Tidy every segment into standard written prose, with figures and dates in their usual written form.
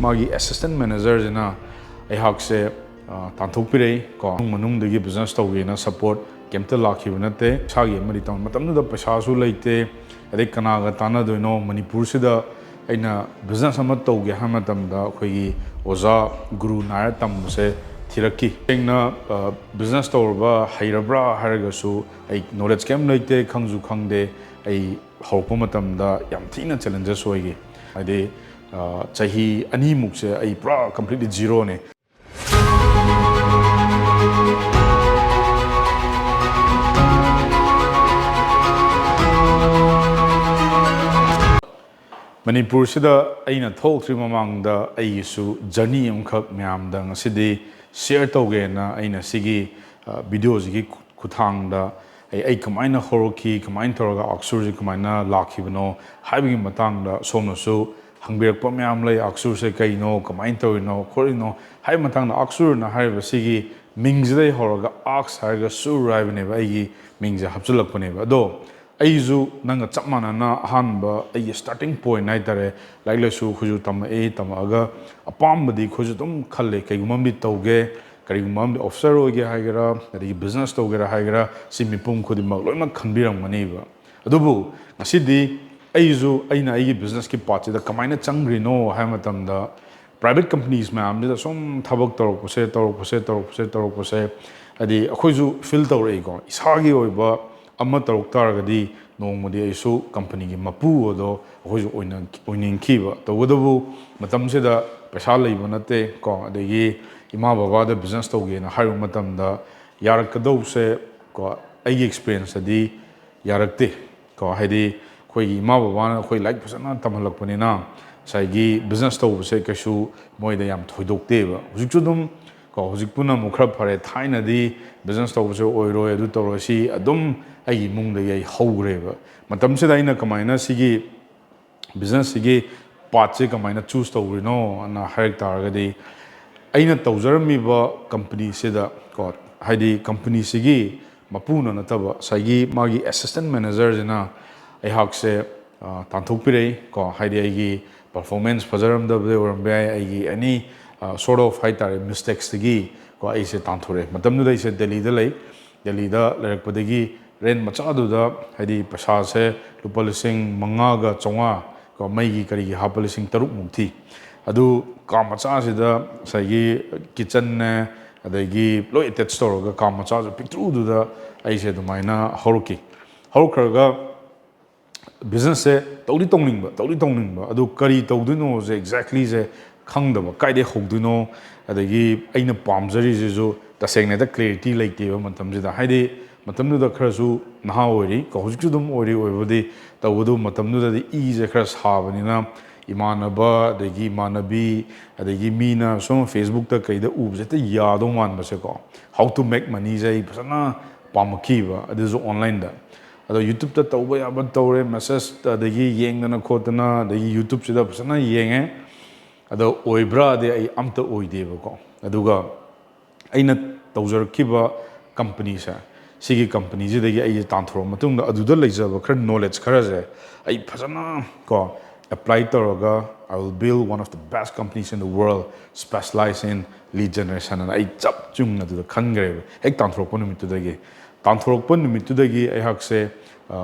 Magi assistant manager jena aihakse tanthokpirei ko manungdagi business tawgena support kemta lakhibnate sagi mari tawn matamda paisa su leite adai kanaga tana doino manipur sida aina business ama tawge ha matamda khoigi oza guru nair tamse thiraki engna business tawrba hairabra haragasu ai knowledge kem leite khangju khangde ai hawpa matamda yam thina challenges hoigi ade chahi ani mukse ai pura completely zero ne Manipur sida aina thokri mamangda aisu journey amkhak myam da ngasidi share tawge na aina sigi videos gi kuthangda ai kamaina horoki kamain toraga ASKSUR ji kamaina lakhibno haibigi matangda somnasu hangbirakpa myam lay ASKSUR se kaino kamain torino khorino hai matangda ASKSUR na haiba sigi mingzidai horoga aks harga sur raibne ba ai mingja hapsulakpane ba do aizu nanga chapmana na hanba ai starting point naitare laiglesu khuju tamaga apambadi khuju tum khalle kaigumambi tawge karigumambi officer oge haigara adi business tawgera haigara simipum khudima loimak khanbiram maniba adubu ngasidi aizu aina ai business ki part da kamaina changrino hamatamda private companies ma amda som thabak torokpose adi akhoizu feel tawrei ko isagi oiba amma tarok taragadi nongmodi aisu company gi mapu odo hoju oining khiba tawadabu matamsida paisa leiba nate ko adegi ima baba da business tawge na haru matamda yarakadause ko ai experience adi yarakte ko haidi khoi ima baba na khoi like pasana tamhalakpani na saigi business tawse kasu moida yam thoidokte ba hujukudum ko hujikpuna mukhra phare thaina di business tawse oiro edu tawrosi adum ai mungda yai hogreba matam se daina kamaina sigi business sigi part se kamaina choose tawrino na harik taragadi aina tawjarmi ba company se da ko haidi company sigi mapuna nataba sagi magi assistant manager jena ai hakse tanthokpirei ko haidi ai performance fajaram da orambe ai any sort of high tare mistakes tigi ko ai se tanthore matam nu dai se Delhi da larakpadagi ren machadu da haidi paisa se lupa lising mangaga chonga ko maigi karigi hapa lising taruk mukti adu ka macha se da sagi kitchen ne adagi loi attach toroga ka macha ju picture du da ai se dumaina horokraga business se tawli tongning ba adu kari tawduno je exactly je khangdaba kaide hogduno adagi aina pamjari je tasengna da clarity like ba matam jida haidi matamnu da kharasu naha ori ko hujudum ori oibodi tawudu matamnu da je khara sabani na imanaba degi manabi adegi mina so Facebook ta kaida ubje ta yado man base ko how to make money jai pasana pamki ba adu online da ado YouTube ta tawba ya ba tawre message adegi yengna khotna adegi YouTube sida pasana yenge ado oibra de ai amta oide ba ko aduga aina tawjarkiba company sa sigi company jidagi ai tanthro matungda aduda leijaba khar knowledge kharaje ai phajana ko apply toroga I will build one of the best companies in the world specialized in lead generation and ai chap chungna du khangre ek tanthro numitudagi ai hakse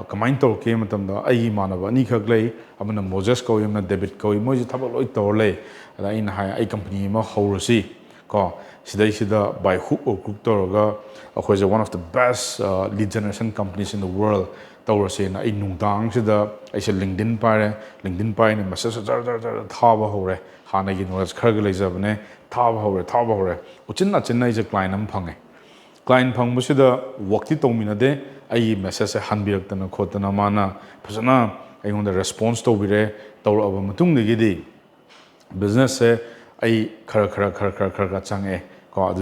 kamain torke matamda ai manaba ni khaglei amana Moses ko yamna David ko moji thabak loi torle ada in hai ai company ma horosi ko sida by hook or crook toroga akhoi one of the best lead generation companies in the world tawrase na ai nungdang sida ai se LinkedIn pai ne message jar thaba hore hana gi knowledge kharga leijabane thaba hore uchinna chinna is a client am client phangbu sida work ti tongminade ai message se hanbiraktana khotana mana phasana ai on the response tawbire tawraba matung gi business se ai khara change ko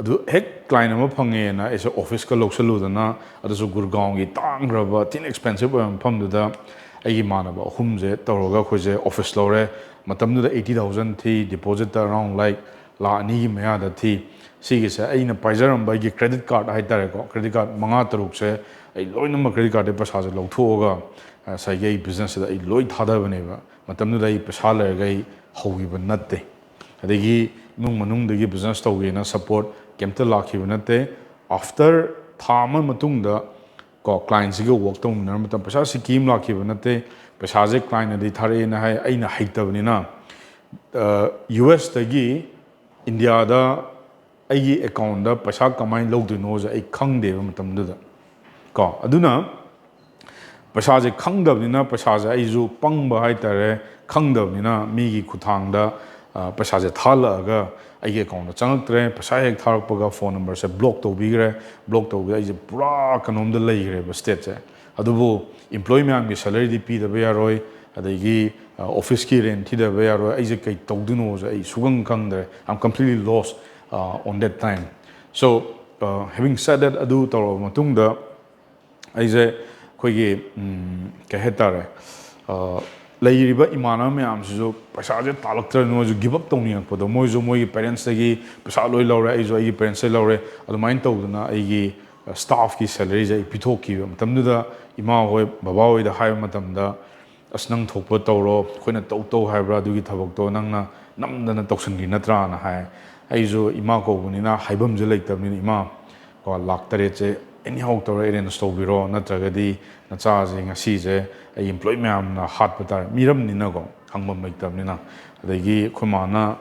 adu hek client ama phange na is office ka loksalu dana adu Gurgaon gi tangraba tin expensive pham du da ai manaba humje tawroga khoje office lore matam du 80,000 thi deposit around like la ani gi maya da thi sigi se aina paijaram ba gi credit card hai tare ko credit card manga taruk se ai loinama credit card de pasa je lothoga sai gi business da ai loi thada bane ba matam du dai pasa le gai ꯍꯧꯈꯤꯕ ꯅꯠꯇꯦ ꯑꯗꯒꯤ ꯏꯃꯨꯡ ꯃꯅꯨꯡꯗꯒꯤ business ꯇꯧꯒꯦꯅ support ꯀꯩꯝꯇ ꯂꯥꯛꯈꯤꯕ ꯅꯠꯇꯦ after ꯊꯥ ꯑꯃ ꯃꯇꯨꯡꯗ ꯀꯣ ꯀ꯭ꯂꯥꯏꯟꯁꯤꯒ ꯋꯥꯔꯛ ꯇꯧꯃꯤꯟꯅꯔ ꯃꯇꯝ ꯄꯩꯁꯥ ꯁꯤꯀꯤ ꯑꯃ ꯂꯥꯛꯈꯤꯕ ꯅꯠꯇꯦ ꯄꯩꯁꯥꯁꯦ ꯀ꯭ꯂꯥꯏꯟꯅꯗꯤ ꯊꯥꯔꯛꯑꯦꯅ ꯍꯥꯏ ꯑꯩꯅ ꯍꯩꯇꯕꯅꯤꯅ US ꯗꯒꯤ ꯏꯟꯗꯤꯌꯥꯗ ꯑꯩꯒꯤ ꯑꯦꯀꯥꯎꯟꯗ ꯄꯩꯁꯥ ꯀꯃꯥꯏꯅ ꯂꯧꯗꯣꯏꯅꯣꯁꯦ ꯑꯩ ꯈꯪꯗꯦꯕ ꯃꯇꯝꯗꯨꯗ ꯀꯣ ꯑꯗꯨꯅ ꯄꯩꯁꯥꯁꯦ ꯈꯪꯗꯕꯅꯤ나 ꯄꯩꯁꯥꯁꯦ ꯑꯩꯁꯨ ꯄꯪꯕ ꯍꯥꯏꯇꯥꯔꯦ ꯈꯪꯗꯕꯅꯤꯅ ꯃꯤꯒꯤ ꯈꯨꯠꯊꯥꯡꯗ ꯄꯩꯁꯥꯁꯦ ꯊꯥꯍꯜꯂꯛꯑꯒ ꯑꯩꯒꯤ ꯑꯦꯀꯥꯎꯟꯗ ꯆꯪꯉꯛꯇ꯭ꯔꯦ ꯄꯩꯁꯥ ꯍꯦꯛ ꯊꯥꯔꯛꯄꯒ ꯐꯣꯟ ꯅꯝꯕꯔꯁꯦ ꯕ꯭ꯂꯣꯛ ꯇꯧꯕꯤꯈ꯭ꯔꯦ ꯕ꯭ꯂꯣꯛ ꯇꯧꯕꯗ ꯑꯩꯁꯦ ꯄꯨꯔꯥ ꯀꯩꯅꯣꯝꯗ ꯂꯩꯈ꯭ꯔꯦꯕ ꯁ꯭ꯇꯦꯠꯁꯦ ꯑꯗꯨꯕꯨ ꯏꯝꯄ꯭ꯂꯣꯌꯤ ꯃꯌꯥꯝꯒꯤ ꯁꯦꯂꯔꯤꯗꯤ ꯄꯤꯗꯕ ꯌꯥꯔꯣꯏ ꯑꯗꯒꯤ ꯑꯣꯐꯤꯁꯀꯤ ꯔꯦꯟ ꯊꯤꯗꯕ ꯌꯥꯔꯣꯏ ꯑꯩꯁꯦ ꯀꯩ ꯇꯧꯗꯣꯏꯅꯣꯁꯦ ꯑꯩ ꯁꯨꯈꯪ ꯈꯪꯗ꯭ꯔꯦ I'm completely lost on that time so having said that ꯑꯗꯨ ꯇꯧꯔꯕ ꯃꯇꯨꯡꯗ ꯑꯩꯁꯦ ꯑꯩꯈꯣꯏꯒꯤ ꯀꯩ ꯍꯥꯏꯇꯥꯔꯦ ꯂꯩꯔꯤꯕ ꯏꯃꯥꯟꯅꯕ ꯃꯌꯥꯝꯁꯤꯁꯨ ꯄꯩꯁꯥꯁꯦ ꯇꯥꯜꯂꯛꯇ꯭ꯔꯕꯅꯤ ꯃꯣꯏꯁꯨ ꯒꯤꯞ ꯑꯞ ꯇꯧꯅꯤꯡꯉꯛꯄꯗꯣ ꯃꯣꯏꯁꯨ ꯃꯣꯏꯒꯤ ꯄꯦꯔꯦꯟꯁꯇꯒꯤ ꯄꯩꯁꯥ ꯂꯣꯏ ꯂꯧꯔꯦ ꯑꯩꯁꯨ ꯑꯩꯒꯤ ꯄꯦꯔꯦꯟꯁꯇꯒꯤ ꯂꯧꯔꯦ ꯑꯗꯨꯃꯥꯏꯅ ꯇꯧꯗꯅ ꯑꯩꯒꯤ ꯁ꯭ꯇꯥꯐꯀꯤ ꯁꯦꯂꯔꯤꯁꯦ ꯑꯩ ꯄꯤꯊꯣꯛꯈꯤꯕ ꯃꯇꯝꯗꯨꯗ ꯏꯃꯥ ꯍꯣꯏ ꯕꯕꯥ ꯍꯣꯏꯗ ꯍꯥꯏꯕ ꯃꯇꯝꯗ ꯑꯁ ꯅꯪ ꯊꯣꯛꯄ ꯇꯧꯔꯣ ꯑꯩꯈꯣꯏꯅ ꯇꯧ ꯍꯥꯏꯕ꯭ꯔꯥ ꯑꯗꯨꯒꯤ ꯊꯕꯛꯇꯣ ꯅꯪꯅ ꯅꯝꯗꯅ ꯇꯧꯁꯟꯈꯤ ꯅꯠꯇ꯭ꯔꯥꯅ ꯍꯥꯏ ꯑꯩꯁꯨ ꯏꯃꯥ ꯀꯧꯕꯅꯤꯅ ꯍꯥꯏꯐꯝꯁꯦ ꯂꯩꯇꯕꯅꯤꯅ ꯏꯃꯥ ꯀꯣ ꯂꯥꯛ 7ꯁꯦ ꯑꯦꯅꯤꯍꯥꯎ ꯇꯧꯔ ꯑꯦꯔꯦꯟꯖ ꯇꯧꯕꯤꯔꯣ ꯅꯠꯇ꯭ꯔꯒꯗꯤ ꯅꯆꯥꯁꯦ ꯉꯁꯤꯁꯦ ꯑꯩ ꯏꯝꯄ꯭ꯂꯣꯌꯤ ꯃꯌꯥꯝꯅ ꯍꯥꯠꯄ ꯇꯥꯔꯦ ꯃꯤꯔꯝꯅꯤꯅꯀꯣ ꯍꯪꯐꯝ ꯂꯩꯇꯕꯅꯤꯅ ꯑꯗꯒꯤ ꯑꯩꯈꯣꯏ ꯃꯥꯅ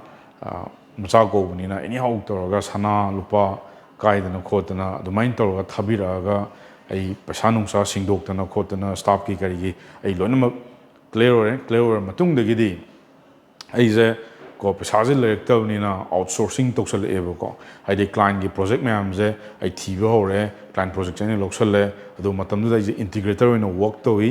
ꯃꯆꯥ ꯀꯧꯕꯅꯤꯅ ꯑꯦꯅꯤꯍꯥꯎ ꯇꯧꯔꯒ ꯁꯅꯥ ꯂꯨꯄꯥ ꯀꯥꯏꯗꯅ ꯈꯣꯠꯇꯅ ꯑꯗꯨꯃꯥꯏꯅ ꯇꯧꯔꯒ ꯊꯥꯕꯤꯔꯛꯑꯒ ꯑꯩ ꯄꯩꯁꯥ ꯅꯨꯡꯁꯥ ꯁꯤꯡꯗꯣꯛꯇꯅ ꯈꯣꯠꯇꯅ ꯁ꯭ꯇꯥꯐꯀꯤ ꯀꯔꯤꯒꯤ ꯑꯩ ꯂꯣꯏꯅꯃꯛ ꯀ꯭ꯂꯤꯌꯔ ꯑꯣꯏꯔ ꯃꯇꯨꯡꯗꯒꯤꯗꯤ ꯑꯩꯁꯦ ꯀꯣ ꯄꯩꯁꯥꯁꯦ ꯂꯩꯔꯛꯇꯕꯅꯤꯅ ꯑꯥꯎꯠꯁꯣꯔꯁꯤꯡ ꯇꯧꯁꯜꯂꯛꯑꯦꯕꯀꯣ ꯍꯥꯏꯗꯤ ꯀ꯭ꯂꯥꯏꯟꯒꯤ ꯄ꯭ꯔꯣꯖꯦꯛ ꯃꯌꯥꯝꯁꯦ ꯑꯩ ꯊꯤꯕ ꯍꯧꯔꯦ ꯀ꯭ꯂꯥꯏꯟ ꯄ꯭ꯔꯣꯖꯦꯛꯁꯦ ꯑꯩꯅ ꯂꯧꯁꯜꯂꯦ ꯑꯗꯨ ꯃꯇꯝꯗꯨꯗ ꯑꯩꯁꯦ ꯏꯟꯇꯤꯒ꯭ꯔꯦꯇꯔ ꯑꯣꯏꯅ ꯋꯥꯔꯛ ꯇꯧꯏ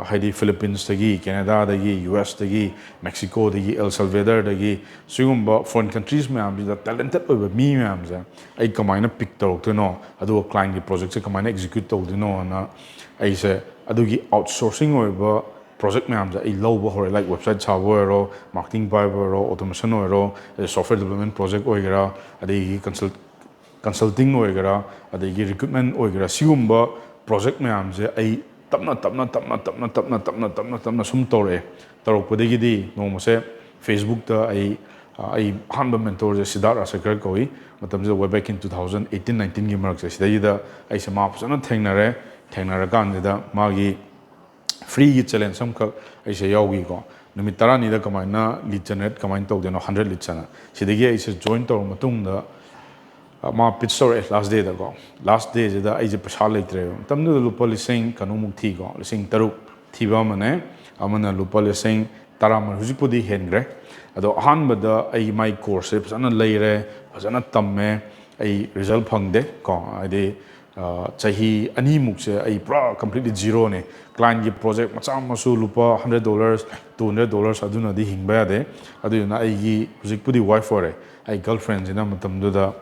ꯍꯥꯏꯗꯤ ꯐꯤꯂꯤꯄꯤꯟꯁꯇꯒꯤ ꯀꯦꯅꯥꯗꯥꯗꯒꯤ US ꯗꯒꯤ ꯃꯦꯛꯁꯤꯀꯣꯗꯒꯤ ꯑꯦꯜ ꯁꯜꯚꯦꯗꯔꯗꯒꯤ ꯁꯤꯒꯨꯝꯕ ꯐꯣꯔꯦꯟ ꯀꯟꯇ꯭ꯔꯤꯁ ꯃꯌꯥꯝꯁꯤꯗ ꯇꯦꯂꯦꯟꯇꯦꯠ ꯑꯣꯏꯕ ꯃꯤ ꯃꯌꯥꯝꯁꯦ ꯑꯩ ꯀꯃꯥꯏꯅ ꯄꯤꯛ ꯇꯧꯔꯛꯇꯣꯏꯅꯣ ꯑꯗꯨꯒ ꯀ꯭ꯂꯥꯏꯟꯒꯤ ꯄ꯭ꯔꯣꯖꯦꯛꯁꯦ ꯀꯃꯥꯏꯅ ꯑꯦꯛꯖꯤꯀ꯭ꯌꯨꯠ ꯇꯧꯗꯣꯏꯅꯣꯅ ꯑꯩꯁꯦ ꯑꯗꯨꯒꯤ ꯑꯥꯎꯠꯁꯣꯔꯁꯤꯡ ꯑꯣꯏꯕ ꯄ꯭ꯔꯣꯖꯦꯛ ꯃꯌꯥꯝꯁꯦ ꯑꯩ ꯂꯧꯕ ꯍꯧꯔꯦ ꯂꯥꯏꯛ ꯋꯦꯕꯁꯥꯏꯠ ꯁꯥꯕ ꯑꯣꯏꯔꯣ ꯃꯥꯔꯀꯦꯇꯤꯡ ꯄꯥꯏꯕ ꯑꯣꯏꯔꯣ ꯑꯣꯇꯣꯃꯦꯁꯟ ꯑꯣꯏꯔꯣ ꯁꯣꯐꯋꯦꯌꯔ ꯗꯦꯕꯂꯞꯃꯦꯟ ꯄ꯭ꯔꯣꯖꯦꯛ ꯑꯣꯏꯒꯦꯔꯥ ꯑꯗꯒꯤ ꯀꯟꯁꯜꯇꯤꯡ ꯑꯣꯏꯒꯦꯔꯥ ꯑꯗꯒꯤ ꯔꯤꯀ꯭ꯔꯨꯠꯃꯦꯟ ꯑꯣꯏꯒꯦꯔꯥ ꯁꯤꯒꯨꯝꯕ ꯄ꯭ꯔꯣꯖꯦꯛ ꯃꯌꯥꯝꯁꯦ ꯑꯩ ꯇꯞꯅ ꯁꯨꯝ ꯇꯧꯔꯛꯄꯗꯒꯤꯗꯤ ꯅꯣꯡꯃꯁꯦ ꯐꯦꯁꯕꯨꯛꯇ ꯑꯩ ꯑꯍꯥꯟꯕ ꯃꯦꯟꯇꯣꯔꯁꯦ ꯁꯤꯗꯥꯔꯠ ꯑꯥꯁꯀꯔ ꯀꯧꯏ ꯃꯇꯝꯁꯤꯗ ꯋꯦ ꯕꯦꯛ ꯏꯟ 2018-19ꯒꯤ ꯃꯔꯛꯁꯦ ꯁꯤꯗꯩꯁꯤꯗ ꯑꯩꯁꯦ ꯃꯥ ꯐꯖꯅ ꯊꯦꯡꯅꯔꯀꯥꯟꯁꯤꯗ ꯃꯥꯒꯤ ꯐ꯭ꯔꯤꯒꯤ ꯆꯦꯂꯦꯟꯖ ꯑꯃꯈꯛ ꯑꯩꯁꯦ ꯌꯥꯎꯈꯤꯀꯣ ꯅꯨꯃꯤꯠ 10ꯅꯤꯗ ꯀꯃꯥꯏꯅ ꯂꯤꯗ ꯖꯦꯅꯔꯦꯠ ꯀꯃꯥꯏꯅ ꯇꯧꯗꯣꯏꯅꯣ 100 ꯂꯤꯗꯁ ꯁꯤꯗꯒꯤ ꯑꯩꯁꯦ ꯖꯣꯏꯟ ꯇꯧꯔ ꯃꯇꯨꯡꯗ ꯃꯥ ꯄꯤꯆ ꯇꯧꯔꯛꯑꯦ ꯂꯥꯁ ꯗꯦꯗꯀꯣ ꯂꯥꯁ ꯗꯦꯁꯤꯗ ꯑꯩꯁꯦ ꯄꯩꯁꯥ ꯂꯩꯇ꯭ꯔꯦꯕ ꯃꯇꯝꯗꯨꯗ ꯂꯨꯄꯥ 3,000 ꯊꯤꯀꯣ 3,000 ꯊꯤꯕ ꯑꯃꯅ ꯂꯨꯄꯥ 10,10 ꯍꯧꯖꯤꯛꯄꯨꯗꯤ ꯍꯦꯟꯈ꯭ꯔꯦ ꯑꯗꯣ ꯑꯍꯥꯟꯕꯗ ꯑꯩ ꯃꯥꯏ ꯀꯣꯔꯁꯁꯦ ꯐꯖꯅ ꯂꯩꯔꯦ ꯐꯖꯅ ꯇꯝꯃꯦ ꯑꯩ ꯔꯤꯖꯜ ꯐꯪꯗꯦ ꯀꯣ ꯍꯥꯏꯗꯤ ꯆꯍꯤ 2ꯃꯨꯛꯁꯦ ꯑꯩ ꯄꯨꯔꯥ ꯀꯝꯄ꯭ꯂꯤꯠꯂꯤ ꯖꯤꯔꯣꯅꯦ ꯀ꯭ꯂꯥꯏꯟꯒꯤ ꯄ꯭ꯔꯣꯖꯦꯛ ꯃꯆꯥ ꯃꯁꯨ ꯂꯨꯄꯥ $100 $200 ꯑꯗꯨꯅꯗꯤ ꯍꯤꯡꯕ ꯌꯥꯗꯦ ꯑꯗꯨꯗꯨꯅ ꯑꯩꯒꯤ ꯍꯧꯖꯤꯛꯄꯨꯗꯤ ꯋꯥꯏꯐ ꯑꯣꯏꯔꯦ ꯑꯩ ꯒꯔꯜꯐ꯭ꯔꯦꯟꯁꯤꯅ ꯃꯇꯝꯗꯨꯗ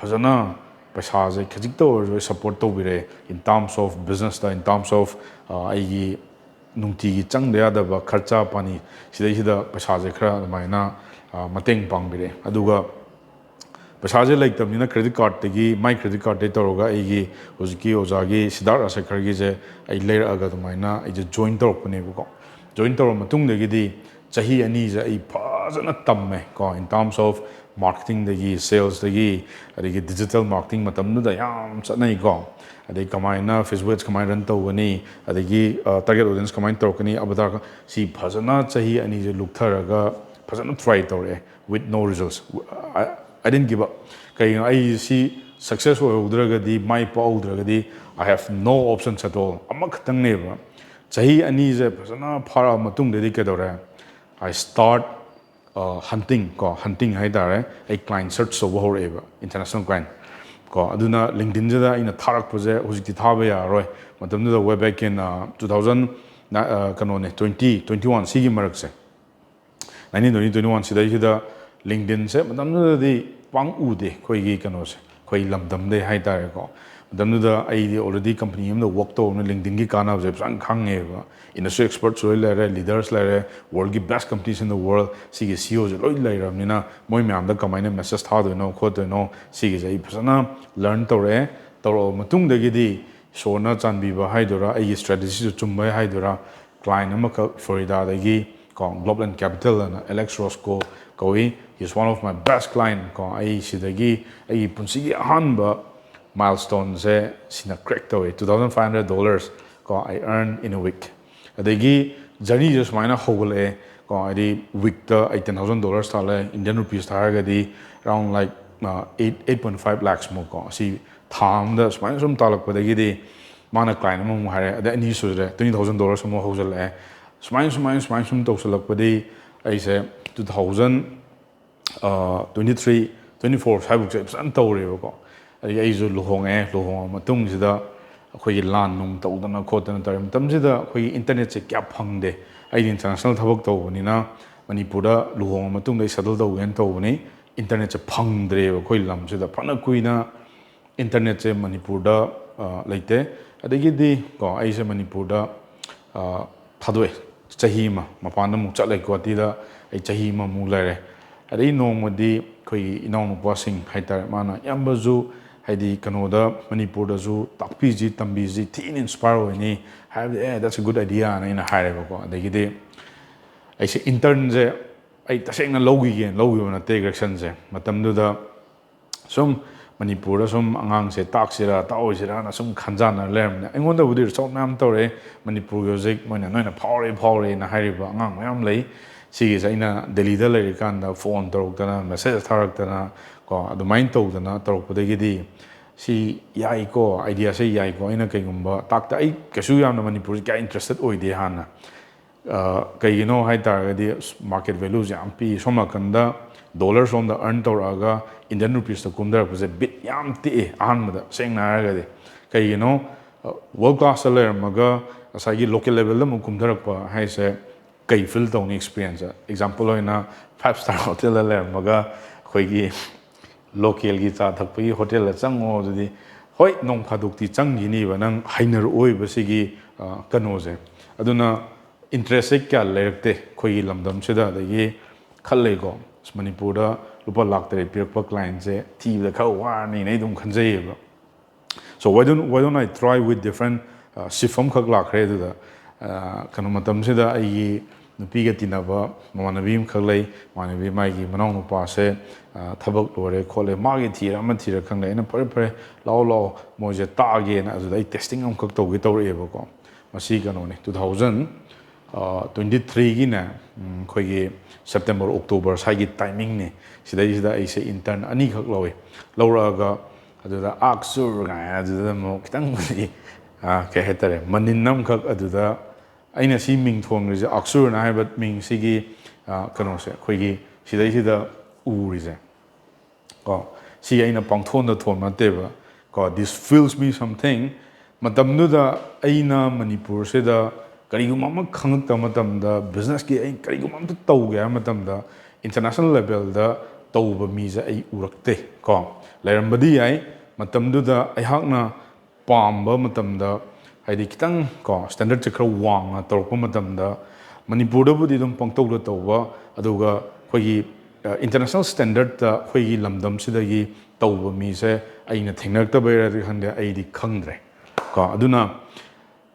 ꯐꯖꯅ ꯄꯩꯁꯥꯁꯦ ꯈꯖꯤꯛꯇ ꯑꯣꯏꯔꯁꯨ ꯁꯞꯄꯣꯔꯠ ꯇꯧꯕꯤꯔꯛꯑꯦ ꯏꯟ terms of ꯕꯤꯖꯤꯅꯦꯁꯇ in terms of ꯑꯩꯒꯤ ꯅꯨꯡꯇꯤꯒꯤ ꯆꯪꯗ ꯌꯥꯗꯕ ꯈꯔꯆꯥ ꯄꯥꯅꯤ ꯁꯤꯗꯩꯁꯤꯗ ꯄꯩꯁꯥꯁꯦ ꯈꯔ ꯑꯗꯨꯃꯥꯏꯅ ꯃꯇꯦꯡ ꯄꯥꯡꯕꯤꯔꯛꯑꯦ ꯑꯗꯨꯒ ꯄꯩꯁꯥꯁꯦ ꯂꯩꯇꯕꯅꯤꯅ ꯀ꯭ꯔꯦꯗꯤꯠ ꯀꯥꯔꯗꯇꯒꯤ ꯃꯥꯏ ꯀ꯭ꯔꯦꯗꯤꯠ ꯀꯥꯔꯗꯇꯒꯤ ꯇꯧꯔꯒ ꯑꯩꯒꯤ ꯍꯧꯖꯤꯛꯀꯤ ꯑꯣꯖꯥꯒꯤ ꯁꯤꯗꯥꯔꯠ ꯑꯥꯁꯀꯔꯒꯤꯁꯦ ꯑꯩ ꯂꯩꯔꯛꯑꯒ ꯑꯗꯨꯃꯥꯏꯅ ꯑꯩꯁꯦ ꯖꯣꯏꯟ ꯇꯧꯔꯛꯄꯅꯦꯕꯀꯣ ꯖꯣꯏꯟ ꯇꯧꯔ ꯃꯇꯨꯡꯗꯒꯤꯗꯤ ꯆꯍꯤ 2ꯁꯦ ꯑꯩ ꯐꯖꯅ ꯇꯝꯃꯦ ꯀꯣ ꯏꯟ ꯇꯥꯔꯝꯁ ꯑꯣꯐ ꯃꯥꯔꯀꯦꯇꯤꯡꯗꯒꯤ ꯁꯦꯜꯁꯇꯒꯤ ꯑꯗꯒꯤ ꯗꯤꯖꯤꯇꯦꯜ ꯃꯥꯔꯀꯦꯇꯤꯡ ꯃꯇꯝꯗꯨꯗ ꯌꯥꯝ ꯆꯠꯅꯩꯀꯣ ꯑꯗꯩ ꯀꯃꯥꯏꯅ ꯐꯦꯁꯕꯨꯛ ꯀꯃꯥꯏꯅ ꯔꯟ ꯇꯧꯒꯅꯤ ꯑꯗꯒꯤ ꯇꯥꯔꯒꯦꯠ ꯑꯣꯗꯤꯌꯟꯁ ꯀꯃꯥꯏꯅ ꯇꯧꯔꯛꯀꯅꯤ ꯑꯕꯇꯥꯔ ꯁꯤ ꯐꯖꯅ ꯆꯍꯤ 2ꯁꯦ ꯂꯨꯞꯊꯔꯒ ꯐꯖꯅ ꯇ꯭ꯔꯥꯏ ꯇꯧꯔꯛꯑꯦ with no results I didn't give up ꯀꯩꯒꯤꯅꯣ ꯑꯩ ꯁꯤ ꯁꯛꯁꯦꯁ ꯑꯣꯏꯍꯧꯗ꯭ꯔꯒꯗꯤ ꯃꯥꯏ ꯄꯥꯛꯍꯧꯗ꯭ꯔꯒꯗꯤ I have no options at all ꯑꯃꯈꯛꯇꯪꯅꯦꯕ ꯆꯍꯤ 2ꯁꯦ ꯐꯖꯅ ꯐꯥꯔꯛꯑ ꯃꯇꯨꯡꯗꯗꯤ ꯀꯩꯗꯧꯔꯦ I start hunting ꯍꯥꯏꯇꯥꯔꯦ ꯑꯩ ꯀ꯭ꯂꯥꯏꯟ ꯁꯔꯆ ꯇꯧꯕ ꯍꯧꯔꯛꯑꯦꯕ ꯏꯟꯇꯔꯅꯦꯁꯅꯦꯜ ꯀ꯭ꯂꯥꯏꯟ ꯀꯣ ꯑꯗꯨꯅ ꯂꯤꯡꯛꯗꯤꯟꯁꯤꯗ ꯑꯩꯅ ꯊꯥꯔꯛꯄꯁꯦ ꯍꯧꯖꯤꯛꯇꯤ ꯊꯥꯕ ꯌꯥꯔꯔꯣꯏ ꯃꯇꯝꯗꯨꯗ ꯋꯦ ꯕꯦꯛ ꯏꯟ 2021 ꯁꯤꯒꯤ ꯃꯔꯛꯁꯦ 19-20-21 ꯁꯤꯗꯩꯁꯤda ꯂꯤꯡꯛꯗꯤꯟꯁꯦ ꯃꯇꯝꯗꯨꯗꯗꯤ ꯄꯥꯡ ꯎꯗꯦ ꯑꯩꯈꯣꯏꯒꯤ ꯀꯩꯅꯣꯁꯦ ꯑꯩꯈꯣꯏ ꯂꯝꯗꯝꯗꯩ ꯍꯥꯏꯇꯥꯔꯦꯀꯣ ꯃꯇꯝꯗꯨꯗ ꯑꯩꯗꯤ ꯑꯣꯜꯔꯦꯗꯤ ꯀꯝꯄꯅꯤ ꯑꯃꯗ ꯋꯥꯔꯛ ꯇꯧꯔꯕꯅꯤꯅ ꯂꯤꯡꯛꯗꯤꯟꯒꯤ ꯀꯥꯟꯅꯕꯁꯦ ꯐꯖꯅ ꯈꯪꯉꯦꯕ ꯏꯟꯗꯁꯇ꯭ꯔꯤ ꯑꯦꯛꯁꯄꯔꯠꯁ ꯂꯣꯏ ꯂꯩꯔꯦ ꯂꯤꯗꯔꯁ ꯂꯩꯔꯦ ꯋꯥꯔꯜꯒꯤ ꯕꯦꯁ ꯀꯝꯄꯅꯤꯁ ꯏꯟ ꯗ ꯋꯥꯔꯜ ꯁꯤꯒꯤ CEOꯁꯦ ꯂꯣꯏ ꯂꯩꯔꯕꯅꯤꯅ ꯃꯣꯏ ꯃꯌꯥꯝꯗ ꯀꯃꯥꯏꯅ ꯃꯦꯁꯦꯖ ꯊꯥꯗꯣꯏꯅꯣ ꯈꯣꯠꯇꯣꯏꯅꯣ ꯁꯤꯒꯤꯁꯦ ꯑꯩ ꯐꯖꯅ ꯂꯔꯟ ꯇꯧꯔꯛꯑꯕ ꯃꯇꯨꯡꯗꯒꯤꯗꯤ ꯏꯁꯣꯔꯅ ꯆꯥꯟꯕꯤꯕ ꯍꯥꯏꯗꯣꯏꯔꯥ ꯑꯩꯒꯤ ꯏꯁꯇ꯭ꯔꯦꯇꯦꯖꯤꯁꯨ ꯆꯨꯝꯕ ꯍꯥꯏꯗꯣꯏꯔꯥ ꯀ꯭ꯂꯥꯏꯟ ꯑꯃꯈꯛ ꯐ꯭ꯂꯣꯔꯤꯗꯥꯗꯒꯤ Global Capital and Alex Roscoe Koi. He's one of my best client ko ai sidagi ai punsigi ahanba milestone se sina crack to $2,500 ko I earn in a week. Adagi journey just mina hogole ko ai week the $18,000 tale Indian rupees targadi around like 8.5 lakhs mo ko si tham the smine sum talak padagi di mana client mo hare the ni su $20,000 mo hojale smine sum to salak padi ai se 2023 24 사이북 제 산 떠오르고 ai zu luhong matung sida khoi lan nung tawdana khotana tarim tamsida khoi internet se kya phangde ai international thabak tawni na manipura luhong matung dai sadal daw yan tawni internet se phangdre khoi lam sida phana kuina internet se manipur da leite adagi di ko ai se manipur da thadwe chahi ma mapanda mu chalai ko ti da ai chahi ma mu lare adai nongmadi khoi inong pasing haitar mana yambazu haidi kanoda manipur da zu takpiji tambiji thin inspire ni have that's a good idea na ina haire ko adagi de ai se intern je ai tasengna logi na te direction je matam du da sum manipur da sum angang se taksira taoisira na sum khanjana lem na engon da budir chok nam tore manipur music moina noina power na haire ba angang mayam lei sigi saina delhi da le kan da phone torok da message tharak da ko adumain to da torok podagi di si yai ko idea se yai ko ina kai gumba tak ta ai kasu yam na manipur ka interested oi de hana kai no hai tar di market value jam pi soma kanda dollars on the earn toraga indian rupees to kumdar pose bit yam ti an da seng na ga de kai no world class level maga asagi local level da mu kumdar pa hai se kai feel tong experience example oina 5-star hotel le maga khoi gi local gi cha thak pi hotel la chango jodi hoi nong phaduk ti changi ni banang hainar oi basigi kano je aduna interest kya lerekte khoi lamdam sida da gi khalle go manipur da lupa lakh tere pirpa client je ti da kha wa ni nei dum khanjai ba so why don't I try with different sifam khak lakh re da kanu matam sida ai nupi ga tinaba mamanabi khaklei manabi mai gi manong nu pa se thabak lore khole ma gi thira ma thira khanglei na pare law moje ta ge na azu dai testing am khak to gi to re ba ko masi kanu ne 2023 gi na khoi gi September October sai gi timing ne sida ai se intern ani khak lowe lora ga adu da ASKSUR ga adu da mo kitang ke hetare manin nam khak adu da aina si ming thong ri ASKSUR na habat ming sigi kano se khoi gi sida uri je ko si aina pangthon da thon ma te ba ko this feels me something matam nu da aina manipur se da kariguma ma khang ta matam da business ki ai kariguma ma tau ga matam da international level da tau ba mi ja ai urakte ko lairam badi ai matam du da ai hakna pam ba matam da haidi kitang ko standard che khra wang torpa matam da manipur da budi dum pangtau da tawwa aduga khoi international standard da khoi lamdam sida gi tawba mi se aina thengnak ta bayra ri khande ai di khangdre ko aduna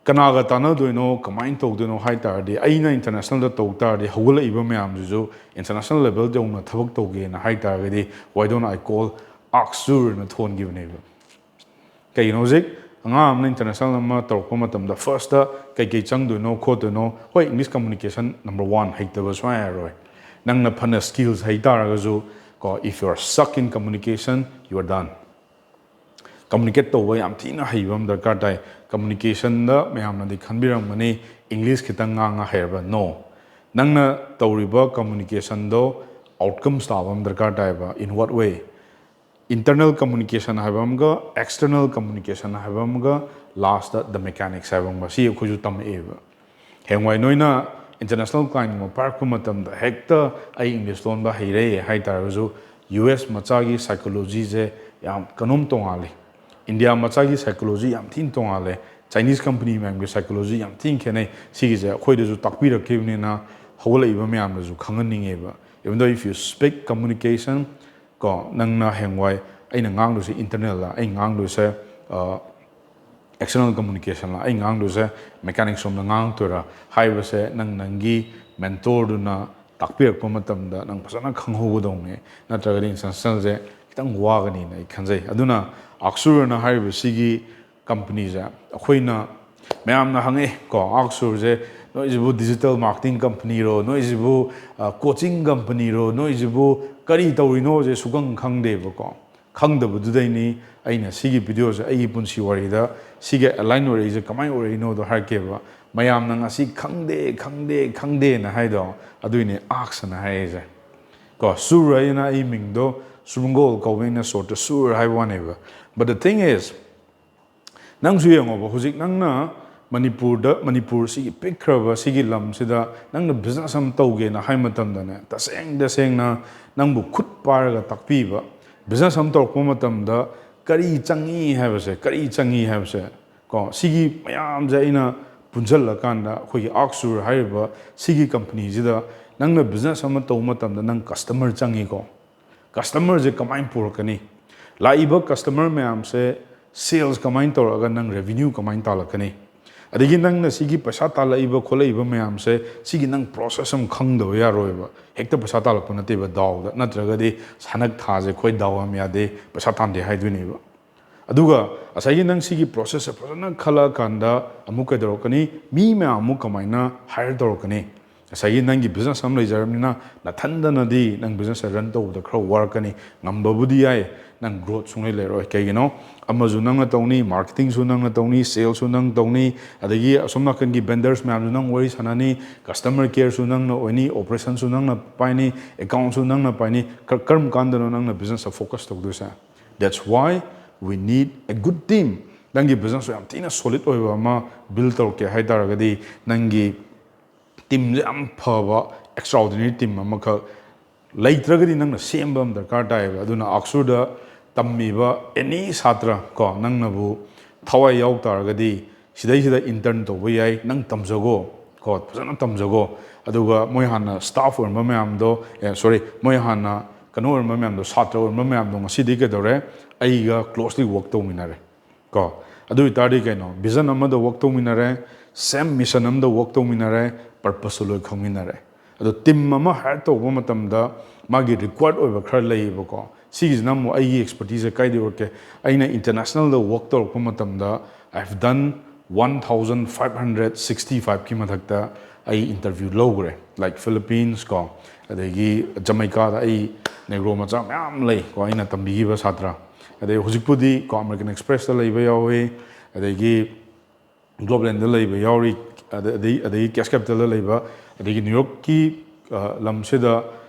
kanaga tana doino kamain to doino hai tar di aina international da to tar di hawla iba myam ju international level de na thabak to ge na hai tar di why don't I call ASKSUR na thon give ne kai no zik angam na international ma torpa matam da first da kai chang doino kho doino hoi English communication number 1 hai ta ba swa roi nang na phana skills hai tar ga ju ko if you are stuck in communication you are done communicate to wa yam thina haibam darkar tai communication da mayam na di khanbiram mani English kitang nga herba no nang na tawriba communication do outcomes tabam darkar tai ba in what way internal communication haibam ga external communication haibam ga last the mechanics haibam ba si khoju tam e ba hengwai noina international client mo park matam da hekta ai English lon ba heire hai tar ju US macha gi psychology je yam kanom tongale India machagi psychology yam thin tongale Chinese company mang psychology yam thin khene sigi je khoi de ju takpi rakhibni na hawla iba myam ju khanganinge ba even though if you speak communication ko nang na hengwai aina ngang du se internal la ai ngang du se external communication la ai ngang du se mechanics som ngang to ra hai ba se nang nangi ꯃꯦꯟꯇꯣꯔꯗꯨꯅ ꯇꯥꯛꯄꯤꯔꯛꯄ ꯃꯇꯝꯗ ꯅꯪ ꯐꯖꯅ ꯈꯪꯍꯧꯒꯗꯧꯅꯦ ꯅꯠꯇ꯭ꯔꯒꯗꯤ ꯏꯟꯁꯇ꯭ꯔꯛꯁꯟꯁꯦ ꯈꯤꯇꯪ ꯋꯥꯒꯅꯤꯅ ꯑꯩ ꯈꯟꯖꯩ ꯑꯗꯨꯅ ꯑꯛꯁꯨꯔꯅ ꯍꯥꯏꯔꯤꯕ ꯁꯤꯒꯤ ꯀꯝꯄꯅꯤꯁꯦ ꯑꯩꯈꯣꯏꯅ ꯃꯌꯥꯝꯅ ꯍꯪꯉꯛꯑꯦ ꯀꯣ ꯑꯛꯁꯨꯔꯁꯦ ꯅꯣꯏꯁꯤꯕꯨ ꯗꯤꯖꯤꯇꯦꯜ ꯃꯥꯔꯀꯦꯇꯤꯡ ꯀꯝꯄꯅꯤꯔꯣ ꯅꯣꯏꯁꯤꯕꯨ ꯀꯣꯆꯤꯡ ꯀꯝꯄꯅꯤꯔꯣ ꯅꯣꯏꯁꯤꯕꯨ ꯀꯔꯤ ꯇꯧꯔꯤꯅꯣꯁꯦ ꯁꯨꯈꯪ ꯈꯪꯗꯦꯕꯀꯣ ꯈꯪꯗꯕꯗꯨꯗꯩꯅꯤ ꯑꯩꯅ ꯁꯤꯒꯤ ꯚꯤꯗꯤꯑꯣꯁꯦ ꯑꯩꯒꯤ ꯄꯨꯟꯁꯤ ꯋꯥꯔꯤꯗ ꯁꯤꯒ ꯑꯦꯂꯥꯏꯟ ꯑꯣꯏꯔꯛꯏꯁꯦ ꯀꯃꯥꯏꯅ ꯑꯣꯏꯔꯛꯏꯅꯣꯗꯣ ꯍꯥꯏꯔꯛꯀꯦꯕ ꯃꯌꯥꯝꯅ ꯉꯁꯤ ꯈꯪꯗꯦꯅ ꯍꯥꯏꯗꯣ ꯑꯗꯨꯏꯅꯦ ꯑꯥꯛꯁꯅ ꯍꯥꯏꯔꯤꯁꯦ ꯀꯣ ꯁꯨꯔ ꯑꯩꯅ ꯑꯩ ꯃꯤꯡꯗꯣ ꯁꯨꯔꯃꯪꯒꯣꯜ ꯀꯧꯕꯩꯅ ꯁꯣꯔꯠꯇ ꯁꯨꯔ ꯍꯥꯏꯕ ꯋꯥꯅꯦꯕ ꯕꯠ ꯗ ꯊꯤꯡ ꯏꯁ ꯅꯪꯁꯨ ꯌꯦꯡꯉꯣꯕ ꯍꯧꯖꯤꯛ ꯅꯪꯅ ꯃꯅꯤꯄꯨꯔ ꯁꯤꯒꯤ ꯄꯤꯛꯈ꯭ꯔꯕ ꯁꯤꯒꯤ ꯂꯝꯁꯤꯗ ꯅꯪꯅ ꯕꯤꯖꯤꯅꯦꯁ ꯑꯃ ꯇꯧꯒꯦꯅ ꯍꯥꯏ ꯃꯇꯝꯗꯅꯦ ꯇꯁꯦꯡꯅ ꯅꯪꯕꯨ ꯈꯨꯠ ꯄꯥꯏꯔꯒ ꯇꯥꯛꯄꯤꯕ ꯕꯤꯖꯤꯅꯦꯁ ꯑꯃ ꯇꯧꯔꯛꯄ ꯃꯇꯝꯗ ꯀꯔꯤ ꯆꯪꯏ ꯍꯥꯏꯕꯁꯦ ꯀꯣ ꯁꯤꯒꯤ ꯃꯌꯥꯝꯁꯦ ꯑꯩꯅ ꯄꯨꯟꯁꯤꯜꯂꯀꯥꯟꯗ ꯑꯩꯈꯣꯏꯒꯤ ꯑꯛꯁꯨꯔ ꯍꯥꯏꯔꯤꯕ ꯁꯤꯒꯤ ꯀꯝꯄꯅꯤꯁꯤꯗ ꯅꯪꯅ ꯕꯤꯖꯤꯅꯦꯁ ꯑꯃ ꯇꯧꯕ ꯃꯇꯝꯗ ꯅꯪ ꯀꯁꯇꯃꯔ ꯆꯪꯏꯀꯣ ꯀꯁꯇꯃꯔꯁꯦ ꯀꯃꯥꯏꯅ ꯄꯨꯔꯛꯀꯅꯤ ꯂꯥꯛꯏꯕ ꯀꯁꯇꯃꯔ ꯃꯌꯥꯝꯁꯦ ꯁꯦꯜꯁ ꯀꯃꯥꯏꯅ ꯇꯧꯔꯒ ꯅꯪ ꯔꯦꯚꯤꯅ꯭ꯌꯨ ꯀꯃꯥꯏꯅ ꯇꯥꯜꯂꯛꯀꯅꯤ ꯑꯗꯒꯤ ꯅꯪꯅ ꯁꯤꯒꯤ ꯄꯩꯁꯥ ꯇꯥꯜꯂꯛꯏꯕ ꯈꯣꯠꯂꯛꯏꯕ ꯃꯌꯥꯝꯁꯦ ꯁꯤꯒꯤ ꯅꯪ ꯄ꯭ꯔꯣꯁꯦꯁ ꯑꯃ ꯈꯪꯗꯕ ꯌꯥꯔꯣꯏꯕ ꯍꯦꯛꯇ ꯄꯩꯁꯥ ꯇꯥꯜꯂꯛꯄ ꯅꯠꯇꯦꯕ ꯗꯥꯎꯗ ꯅꯠꯇ꯭ꯔꯒꯗꯤ ꯍꯟꯗꯛ ꯊꯥꯁꯦ ꯑꯩꯈꯣꯏ ꯗꯥꯎ ꯑꯃ ꯌꯥꯗꯦ ꯄꯩꯁꯥ ꯇꯥꯟꯗꯦ ꯍꯥꯏꯗꯣꯏꯅꯦꯕ ꯑꯗꯨꯒ ꯉꯁꯥꯏꯒꯤ ꯅꯪ ꯁꯤꯒꯤ ꯄ꯭ꯔꯣꯁꯦꯁꯁꯦ ꯐꯖꯅ ꯈꯜꯂꯛꯑꯀꯥꯟꯗ ꯑꯃꯨꯛ ꯀꯩꯗꯧꯔꯛꯀꯅꯤ ꯃꯤ ꯃꯌꯥꯝ ꯑꯃꯨꯛ ꯀꯃꯥꯏꯅ ꯍꯥꯏꯌꯔ ꯇꯧꯔꯛꯀꯅꯤ ꯉꯁꯥꯏꯒꯤ ꯅꯪꯒꯤ ꯕꯤꯖꯤꯅꯦꯁ ꯑꯃ ꯂꯩꯖꯔꯕꯅꯤꯅ ꯅꯊꯟꯗꯅꯗꯤ ꯅꯪ ꯕꯤꯖꯤꯅꯦꯁꯁꯦ ꯔꯟ ꯇꯧꯕꯗ ꯈꯔ ꯋꯥꯔꯛꯀꯅꯤ ꯉꯝꯕꯕꯨꯗꯤ ꯌꯥꯏ ꯅꯪ ꯒ꯭ꯔꯣꯠ ꯁꯨꯡꯂꯩ ꯂꯩꯔꯣꯏ ꯀꯩꯒꯤꯅꯣ ꯑꯃꯁꯨ ꯅꯪꯅ ꯇꯧꯅꯤ ꯃꯥꯔꯀꯦꯇꯤꯡꯁꯨ ꯅꯪꯅ ꯇꯧꯅꯤ ꯁꯦꯜꯁꯁꯨ ꯅꯪ ꯇꯧꯅꯤ ꯑꯗꯒꯤ ꯑꯁꯣꯝ ꯅꯥꯀꯟꯒꯤ ꯕꯦꯟꯗꯔꯁ ꯃꯌꯥꯝꯁꯨ ꯅꯪ ꯋꯥꯔꯤ ꯁꯥꯟꯅꯅꯤ ꯀꯁꯇꯃꯔ ꯀꯦꯌꯔꯁꯨ ꯅꯪꯅ ꯑꯣꯏꯅꯤ ꯑꯣꯄꯔꯦꯁꯟꯁꯨ ꯅꯪꯅ ꯄꯥꯏꯅꯤ ꯑꯦꯀꯥꯎꯟꯁꯨ ꯅꯪꯅ ꯄꯥꯏꯅꯤ ꯀꯔꯝ ꯀꯥꯟꯗꯅꯣ ꯅꯪꯅ ꯕꯤꯖꯤꯅꯦꯁꯇ ꯐꯣꯀꯁ ꯇꯧꯗꯣꯏꯁꯦ ꯗꯦꯠꯁ ꯋꯥꯏ ꯋꯤ ꯅꯤꯗ ꯑꯦ ꯒꯨꯗ ꯇꯤꯝ ꯅꯪꯒꯤ ꯕꯤꯖꯤꯅꯦꯁꯁꯨ ꯌꯥꯝ ꯊꯤꯅ ꯁꯣꯂꯤꯠ ꯑꯣꯏꯕ ꯑꯃ ꯕꯤꯜ ꯇꯧꯔꯛꯀꯦ ꯍꯥꯏ ꯇꯥꯔꯒꯗꯤ ꯅꯪꯒꯤ ꯇꯤꯝꯁꯦ ꯌꯥꯝ ꯐꯕ ꯑꯦꯛꯁꯇ꯭ꯔꯥꯑꯣꯔꯗꯤꯅꯔꯤ ꯇꯤꯝ ꯑꯃꯈꯛ ꯂꯩꯇ꯭ꯔꯒꯗꯤ ꯅꯪꯅ ꯁꯦꯝꯕ ꯑꯃ ꯗꯔꯀꯥꯔ ꯇꯥꯏꯌꯦꯕ ꯑꯗꯨꯅ ꯑꯛꯁꯨꯔꯗ ꯇꯝꯃꯤꯕ ꯑꯦꯅꯤ ꯁꯥꯇ꯭ꯔ ꯀꯣ ꯅꯪꯅꯕꯨ ꯊꯋꯥꯏ ꯌꯥꯎ ꯇꯥꯔꯒꯗꯤ ꯁꯤꯗꯩꯁꯤꯗ ꯏꯟꯇꯔꯟ ꯇꯧꯕ ꯌꯥꯏ ꯅꯪ ꯇꯝꯖꯒꯣ ꯀꯣ ꯐꯖꯅ ꯇꯝꯖꯒꯣ ꯑꯗꯨꯒ ꯃꯣꯏ ꯍꯥꯟꯅ ꯁ꯭ꯇꯥꯐ ꯑꯣꯏꯔꯝꯕ ꯃꯌꯥꯝꯗꯣ ꯃꯣꯏ ꯍꯥꯟꯅ ꯀꯩꯅꯣ ꯑꯣꯏꯔꯝꯕ ꯃꯌꯥꯝꯗꯣ ꯁꯥꯇ꯭ꯔ ꯑꯣꯏꯔꯝꯕ ꯃꯌꯥꯝꯗꯣ ꯉꯁꯤꯗꯤ ꯀꯩꯗꯧꯔꯦ ꯑꯩꯒ ꯀ꯭ꯂꯣꯁꯂꯤ ꯋꯔꯛ ꯇꯧꯃꯤꯟꯅꯔꯦ ꯀꯣ ꯑꯗꯨ ꯑꯣꯏꯇꯥꯔꯗꯤ ꯀꯩꯅꯣ ꯚꯤꯖꯟ ꯑꯃꯗ ꯋꯔꯛ ꯇꯧꯃꯤꯟꯅꯔꯦ ꯁꯦꯝ ꯃꯤꯁꯟ ꯑꯃꯗ ꯋꯔꯛ ꯇꯧꯃꯤꯟꯅꯔꯦ ꯄꯔꯄꯁꯁꯨ ꯂꯣꯏ ꯈꯪꯃꯤꯟꯅꯔꯦ ꯑꯗꯣ ꯇꯤꯝ ꯑꯃ ꯍꯥꯌꯔ ꯇꯧꯕ ꯃꯇꯝꯗ ꯃꯥꯒꯤ ꯔꯤꯀ꯭ꯋꯥꯔꯠ ꯑꯣꯏꯕ ꯈꯔ ꯂꯩꯌꯦꯕꯀꯣ ꯁꯤꯒꯤꯁꯤꯅ ꯑꯃꯨꯛ ꯑꯩꯒꯤ ꯑꯦꯛꯁꯄꯔꯇꯤꯁꯁꯦ ꯀꯥꯏꯗ ꯑꯣꯏꯔꯛꯀꯦ ꯑꯩꯅ ꯏꯟꯇꯔꯅꯦꯁꯅꯦꯜꯗ ꯋꯔꯛ ꯇꯧꯔꯛꯄ ꯃꯇꯝꯗ ꯑꯥꯏ ꯍꯦভ ꯗꯟ 1565ꯀꯤ ꯃꯊꯛꯇ ꯑꯩ ꯏꯟꯇꯔꯚ꯭ꯌꯨ ꯂꯧꯈ꯭ꯔꯦ ꯂꯥꯏꯛ ꯐꯤꯂꯤꯄꯤꯟꯁ ꯀꯣ ꯑꯗꯒꯤ ꯖꯃꯩꯀꯥꯗ ꯑꯩ ꯅꯦꯒ꯭ꯔꯣ ꯃꯆꯥ ꯃꯌꯥꯝ ꯂꯩ ꯀꯣ ꯑꯩꯅ ꯇꯝꯕꯤꯈꯤꯕ ꯁꯥꯇ꯭ꯔ ꯑꯗꯩ ꯍꯧꯖꯤꯛꯄꯨꯗꯤ ꯀꯣ ꯑꯃꯦꯔꯤꯀꯟ ꯑꯦꯛꯁꯄ꯭ꯔꯦꯁꯇ ꯂꯩꯕ ꯌꯥꯎꯏ ꯑꯗꯒꯤ ꯒ꯭ꯂꯣꯕꯦꯜꯗ ꯂꯩꯕ ꯌꯥꯎꯔꯤ ꯑꯗꯒꯤ ꯀꯦꯁ ꯀꯦꯄꯤꯇꯦꯜꯗ ꯂꯩꯕ ꯑꯗꯒꯤ ꯅ꯭ꯌꯨ ꯌꯣꯔꯛꯀꯤ ꯂꯝꯁꯤꯗ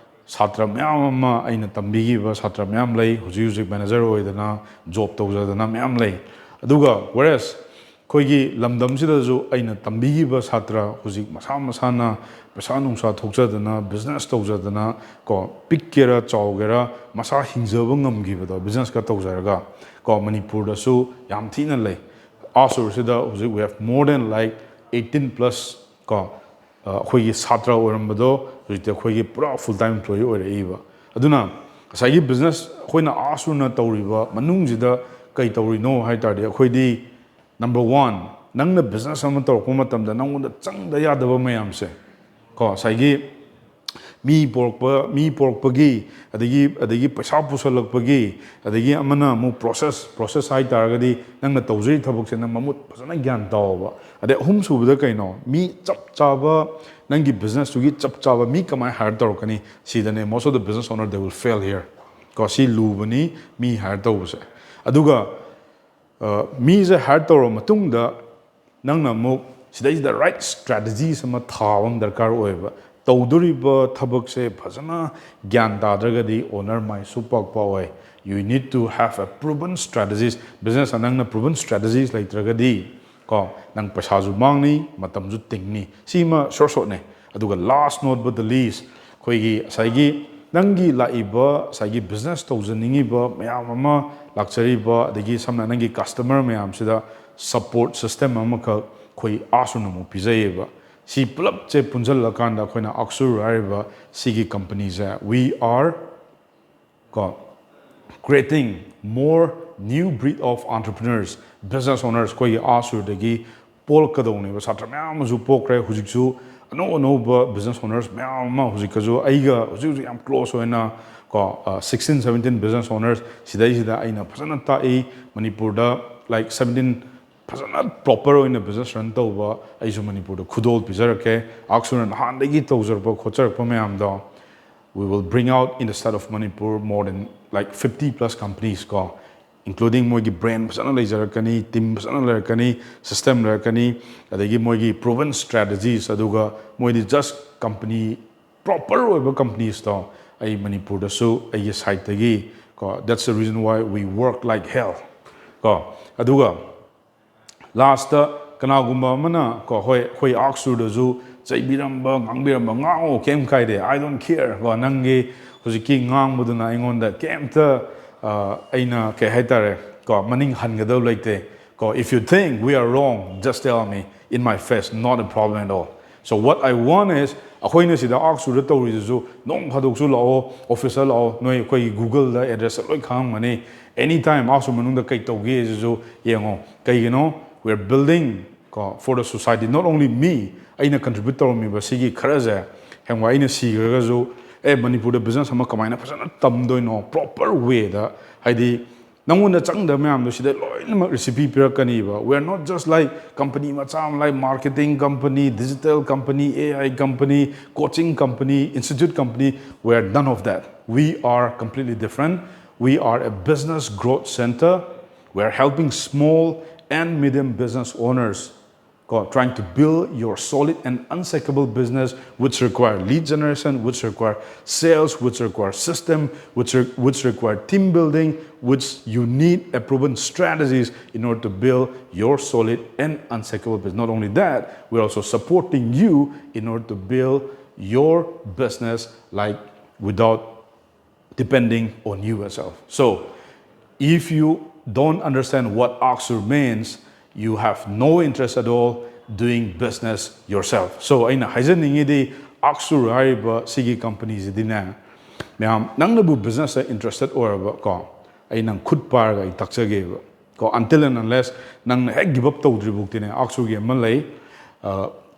ꯁꯥꯇ꯭ꯔ ꯃꯌꯥꯝ ꯑꯃ ꯑꯩꯅ ꯇꯝꯕꯤꯈꯤꯕ ꯁꯥꯇ꯭ꯔ ꯃꯌꯥꯝ ꯂꯩ ꯍꯧꯖꯤꯛ ꯃꯦꯅꯦꯖꯔ ꯑꯣꯏꯗꯅ ꯖꯣꯕ ꯇꯧꯖꯗꯅ ꯃꯌꯥꯝ ꯂꯩ ꯑꯗꯨꯒ ꯋꯦꯔꯦꯁ ꯑꯩꯈꯣꯏꯒꯤ ꯂꯝꯗꯝꯁꯤꯗꯁꯨ ꯑꯩꯅ ꯇꯝꯕꯤꯈꯤꯕ ꯁꯥꯇ꯭ꯔ ꯍꯧꯖꯤꯛ ꯃꯁꯥꯅ ꯄꯩꯁꯥ ꯅꯨꯡꯁꯥ ꯊꯣꯛꯆꯗꯅ ꯕꯤꯖꯤꯅꯦꯁ ꯇꯧꯖꯗꯅ ꯀꯣ ꯄꯤꯛꯀꯦꯔꯥ ꯆꯥꯎꯒꯦꯔꯥ ꯃꯁꯥ ꯍꯤꯡꯖꯕ ꯉꯝꯈꯤꯕꯗꯣ ꯕꯤꯖꯤꯅꯦꯁꯀ ꯇꯧꯖꯔꯒ ꯀꯣ ꯃꯅꯤꯄꯨꯔꯗꯁꯨ ꯌꯥꯝ ꯊꯤꯅ ꯂꯩ ꯑꯛꯁꯨꯔꯁꯤꯗ ꯍꯧꯖꯤꯛ ꯋꯤ ꯍꯦভ ꯃꯣꯔ ꯗꯦꯟ ꯂꯥꯏꯛ 18+ ꯀꯣ ꯑꯩꯈꯣꯏꯒꯤ ꯁꯥꯇ꯭ꯔ ꯑꯣꯏꯔꯝꯕꯗꯣ ꯍꯧꯖꯤꯛꯇꯤ ꯑꯩꯈꯣꯏꯒꯤ ꯄꯨꯔꯥ ꯐꯨꯜ ꯇꯥꯏꯝ ꯏꯝꯄ꯭ꯂꯣꯌꯤ ꯑꯣꯏꯔꯛꯏꯕ ꯑꯗꯨꯅ ꯉꯁꯥꯏꯒꯤ ꯕꯤꯖꯤꯅꯦꯁ ꯑꯩꯈꯣꯏꯅ ꯑꯛꯁꯨꯔꯅ ꯇꯧꯔꯤꯕ ꯃꯅꯨꯡꯁꯤꯗ ꯀꯩ ꯇꯧꯔꯤꯅꯣ ꯍꯥꯏ ꯇꯥꯔꯗꯤ ꯑꯩꯈꯣꯏꯗꯤ ꯅꯝꯕꯔ 1 ꯅꯪꯅ ꯕꯤꯖꯤꯅꯦꯁ ꯑꯃ ꯇꯧꯔꯛꯄ ꯃꯇꯝꯗ ꯅꯪꯉꯣꯟꯗ ꯆꯪꯗ ꯌꯥꯗꯕ ꯃꯌꯥꯝꯁꯦ ꯀꯣ ꯉꯁꯥꯏꯒꯤ ꯃꯤ ꯄꯣꯔꯛꯄꯒꯤ ꯑꯗꯒꯤ ꯄꯩꯁా ꯄꯨꯁꯜꯂꯛꯄꯒꯤ ꯑꯗꯒꯤ ꯑꯃꯅ ꯑꯃꯨꯛ ꯄ꯭ꯔꯣꯁꯦꯁ ꯍꯥꯏ ꯇꯥꯔꯒꯗꯤ ꯅꯪꯅ ꯇꯧꯖꯔꯤ ꯊꯕꯛꯁꯦ ꯅꯪ ꯃꯃꯨꯠ ꯐꯖꯅ ꯒ꯭ꯌꯥꯟ ꯇꯥꯎꯕ ꯑꯗꯩ ꯑꯍꯨꯝ ꯁꯨꯕꯗ ꯀꯩꯅꯣ ꯃꯤ ꯆꯞ ꯆꯥꯕ ꯅꯪꯒꯤ ꯕꯤꯖꯤꯅꯦꯁꯇꯨꯒꯤ ꯆꯞ ꯆꯥꯕ ꯃꯤ ꯀꯃꯥꯏꯅ ꯍꯥꯌꯔ ꯇꯧꯔꯛꯀꯅꯤ ꯁꯤꯗꯅꯦ most of the business owner they will fail ꯍꯤꯌꯔ ꯀꯣ ꯁꯤ ꯂꯨꯕꯅꯤ ꯃꯤ ꯍꯥꯌꯔ ꯇꯧꯕꯁꯦ ꯑꯗꯨꯒ ꯃꯤꯁꯦ ꯍꯥꯌꯔ ꯇꯧꯔꯕ ꯃꯇꯨꯡꯗ ꯅꯪꯅ ꯑꯃꯨꯛ ꯁꯤꯗꯩꯁꯤꯗ ꯔꯥꯏꯠ ꯁ꯭ꯇ꯭ꯔꯦꯇꯦꯖꯤꯁ ꯑꯃ ꯊꯥꯕ ꯑꯃ ꯗꯔꯀꯥꯔ ꯑꯣꯏꯌꯦꯕ ꯇꯧꯗꯣꯔꯤꯕ ꯊꯕꯛꯁꯦ ꯐꯖꯅ ꯒ꯭ꯌꯥꯟ ꯇꯥꯗ꯭ꯔꯒꯗꯤ ꯑꯣꯅꯔ ꯃꯥꯏ ꯁꯨꯡꯄꯥꯛ ꯄꯥꯛꯑꯣꯏ ꯌꯨ ꯅꯤꯗ ꯇꯨ ꯍꯦꯚ ꯑꯦ ꯄ꯭ꯔꯨꯚꯟ ꯁ꯭ꯇ꯭ꯔꯦꯇꯦꯖꯤꯁ ꯕꯤꯖꯤꯅꯦꯁꯇ ꯅꯪꯅ ꯄ꯭ꯔꯨꯚꯟ ꯁ꯭ꯇ꯭ꯔꯦꯇꯦꯖꯤꯁ ꯂꯩꯇ꯭ꯔꯒꯗꯤ ꯀꯣ ꯅꯪ ꯄꯩꯁꯥꯁꯨ ꯃꯥꯡꯅꯤ ꯃꯇꯝꯁꯨ ꯇꯤꯡꯅꯤ ꯁꯤꯃ ꯁꯣꯔꯠꯅꯦ ꯑꯗꯨꯒ ꯂꯥꯁ ꯅꯣꯠ ꯕꯠ ꯗ ꯂꯤꯁ ꯑꯩꯈꯣꯏꯒꯤ ꯉꯁꯥꯏꯒꯤ ꯅꯪꯒꯤ ꯂꯥꯛꯏꯕ ꯉꯁꯥꯏꯒꯤ ꯕꯤꯖꯤꯅꯦꯁ ꯇꯧꯖꯅꯤꯡꯉꯤꯕ ꯃꯌꯥꯝ ꯑꯃ ꯂꯥꯛꯆꯔꯤꯕ ꯑꯗꯒꯤ ꯁꯝꯅ ꯅꯪꯒꯤ ꯀꯁꯇꯃꯔ ꯃꯌꯥꯝꯁꯤꯗ ꯁꯞꯄꯣꯔꯠ ꯁꯤꯁꯇꯦꯝ ꯑꯃꯈꯛ ꯑꯩꯈꯣꯏ ꯑꯛꯁꯨꯔꯅ ꯑꯃꯨꯛ ꯄꯤꯖꯩꯌꯦꯕ ꯁꯤ ꯄꯨꯂꯞꯁꯦ ꯄꯨꯟꯁꯤꯜꯂꯀꯥꯟꯗ ꯑꯩꯈꯣꯏꯅ ꯑꯛꯁꯨꯔ ꯍꯥꯏꯔꯤꯕ ꯁꯤꯒꯤ ꯀꯝꯄꯅꯤꯁꯦ ꯋꯤ ꯑꯥꯔ ꯀꯣ creating more new breed of entrepreneurs business owners ꯑꯩꯈꯣꯏꯒꯤ ꯑꯛꯁꯨꯔꯗꯒꯤ ꯄꯣꯛꯂꯛꯀꯗꯧꯅꯦꯕ ꯁꯥꯇ꯭ꯔ ꯃꯌꯥꯝ ꯑꯃꯁꯨ ꯄꯣꯛꯈ꯭ꯔꯦ ꯍꯧꯖꯤꯛꯁꯨ ꯑꯅꯧꯕ business owners ꯃꯌꯥꯝ ꯑꯃ ꯍꯧꯖꯤꯛꯀꯁꯨ ꯑꯩꯒ ꯍꯧꯖꯤꯛ ꯌꯥꯝ close ꯑꯣꯏꯅ ꯀꯣ 16 17 business owners ꯁꯤꯗꯩꯁꯤꯗ ꯑꯩꯅ ꯐꯖꯅ ꯇꯥꯛꯏ ꯃꯅꯤꯄꯨꯔꯗ like 17 ꯐꯖꯅ proper ꯑꯣꯏꯅ business run ꯇꯧꯕ ꯑꯩꯁꯨ ꯃꯅꯤꯄꯨꯔꯗ ꯈꯨꯗꯣꯜ ꯄꯤꯖꯔꯛꯀꯦ ASKSURꯅ ꯅꯍꯥꯟꯗꯒꯤ ꯇꯧꯖꯔꯛꯄ ꯈꯣꯠꯆꯔꯛꯄ ꯃꯌꯥꯝꯗꯣ we will bring out in the state of Manipur more than like 50 plus companies ko, including moigi brand pasana leijarakani, team pasana lerakani, system lerakani, adagi moigi proven strategies aduga moidi just company proper oiba companies to ai Manipur da su ai site tagi ko. That's the reason why we work like hell ko. Aduga last kanagumba mana ko hoi ASKSUR da zu Zaibiramba, Gangbiramba, Ngao, Kem Kaide, I don't care. Nangi, Huziki, Ngang Buduna, Ingonda, Kemta, Aina, Kehetare, Go, Maning Hangado like Go, if you think we are wrong, just tell me in my face, not a problem at all. So what I want is, Ahoina Sida ASKSUR Rizu, Nong Hadoksu Lao, Officer Lao, no Google address like Hang Mane, anytime ASKSUR Manunda Kaitogi is Yango, Kayino, we're building for the society, not only me. I contribute to me, but Sigi Karaza, and why in a Sigazo, Manipur business, I'm a command person, Tamdo, proper way that I did. No one that's under me, I'm the recipe Pirakaniva. We're not just like company, Matsam, like marketing company, digital company, AI company, coaching company, institute company. We're none of that. We are completely different. We are a business growth center. We're helping small and medium business owners trying to build your solid and unshakable business, which require lead generation, which require sales, which require system, which require team building, which you need a proven strategies in order to build your solid and unshakable business. Not only that, we're also supporting you in order to build your business like without depending on you yourself. So if you don't understand what ASKSUR means, you have no interest at all doing business yourself. So aina haijaningi di ASKSUR hariba sigi companies dina myam nangnabu business interested or ko aina khud par ga takchage ko until and unless nang hek give up tawdri tine ASKSUR gi malai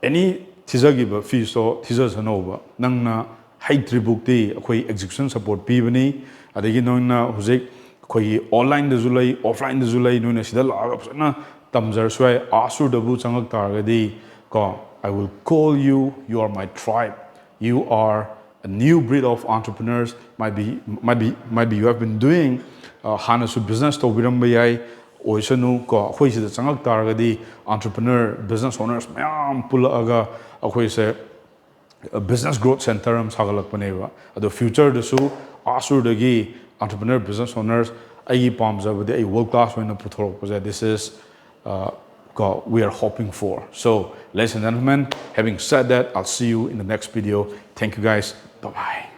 any thizagi fees so thizas hanova nangna haitri bukti akhoi execution support pibani adagi nongna hujik khoi online da zulai offline da zulai noina sida la na tamjar swai ASKSUR dabu changak targadi ko I will call you. You are my tribe. You are a new breed of entrepreneurs. Might be you have been doing hanasu business to biramba yai oisanu ko khoi sida changak targadi entrepreneur business owners mayam pulaga akhoi se business growth center am sagalakpaneba ado future dasu ASKSUR dagi entrepreneur business owners ai pamjabadi ai world class oina puthorok this is we are hoping for. So ladies and gentlemen, having said that, I'll see you in the next video. Thank you guys. Bye-bye.